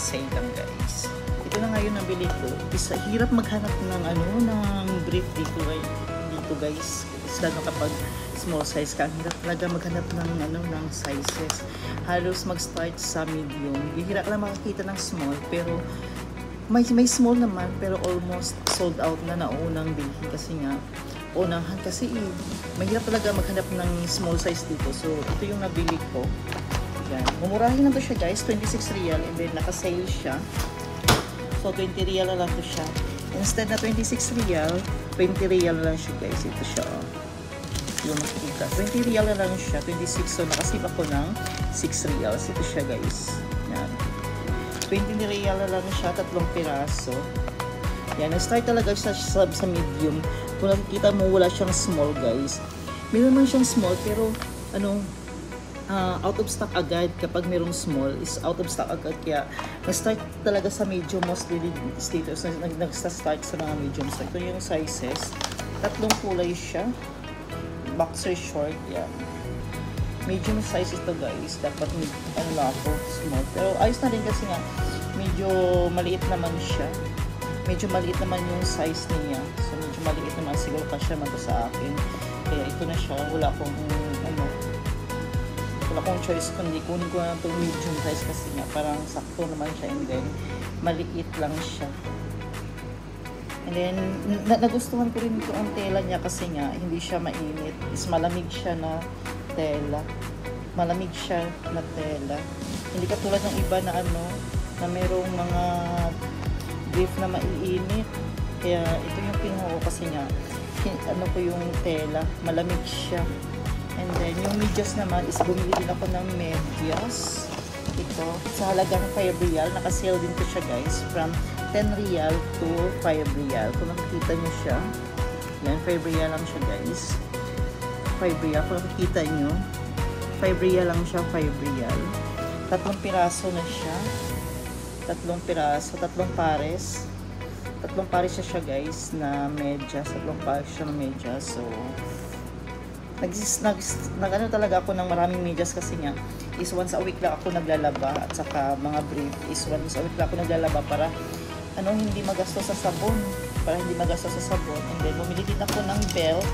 naka-sale lang guys. Ito na ngayon nabili ko. Isa hirap maghanap ng ng brief dito guys. Lalo kapag small size ka, hirap talaga maghanap ng sizes. Halos mag-start sa medium. Bihira ka lang makakita ng small, pero may small naman, pero almost sold out na naunang bilhin kasi nga unahan kasi mahirap talaga maghanap ng small size dito. So ito yung nabili ko. Yan. Mumurahin lang to siya guys, 26 real, and then naka-sale siya. So 20 real na lang to siya. Instead na 26 real, 20 real na lang siya guys. Ito siya. Yung makikita. 20 real na lang siya, 26. So nakasip ako ng 6 reals. Ito siya guys. Yan. 20 real na lang siya, 3 piraso. Yan, nag-start talaga siya sa medium. Kung nakikita mo, wala siyang small guys. Meron man siyang small, pero out of stock agad. Kapag merong small, is out of stock agad. Kaya nag-start talaga sa medium mostly dito. Nag-start sa mga medium. So ito yung sizes. 3 kulay siya. Boxer short, yan. Medium size ito guys. Dapat small. Pero ayos na rin kasi nga medyo maliit naman siya. Medyo maliit naman yung size niya. So medyo maliit naman siguro kasi naman to sa akin. Kaya ito na siya. Wala akong choice kundi kunin ko na itong medium size kasi nga parang sakto naman siya, and then maliit lang siya. And then nagustuhan ko rin ito ang tela niya kasi nga hindi siya mainit. Is malamig siya na tela. Malamig siya na tela. Hindi katulad ng iba na na merong mga brief na maiinit. Kaya ito yung pinuha ko kasi nga ko yung tela, malamig siya. And then yung medyas naman is bumili din ako ng medyas. Ito sa halagang 5 real. Naka-sale din to siya guys, from 10 real to 5 real. Kung nakikita nyo siya, yan, 5 real lang siya guys. 5 real, kung nakikita nyo, 5 real lang siya, 5 real. 3 piraso na siya. 3 piraso, 3 pares. 3 pares siya guys na medyas. 3 pares siya na medyas. So talaga ako ng maraming medyas kasi nga is once a week lang ako naglalaba, at saka mga brief is once a week lang ako naglalaba para hindi magastos sa sabon, and then bumili din ako ng belt.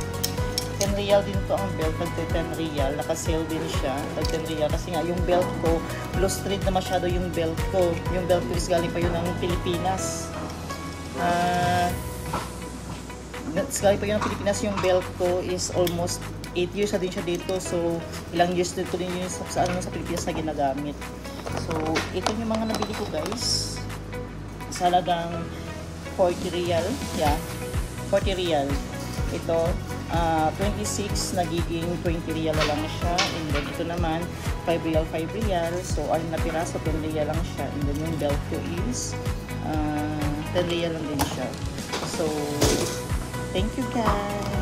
10 real din to ang belt, tag 10 real, naka-sale din siya, tag 10 real kasi nga yung belt ko, loose thread na masyado yung belt ko is galing pa yun ng Pilipinas. Galing pa yun ng Pilipinas, yung belt ko is almost 8 years na din siya dito. So ilang years dito din yun sa Pilipinas na ginagamit. So ito yung mga nabili ko guys sa halagang 40 real. Yeah, 40 real. Ito 26 nagiging 20 real na lang siya, and then ito naman 5 real 5 real. So ay na piraso 10 real lang siya, and then yung belt ko is 10 real lang din siya. So thank you guys.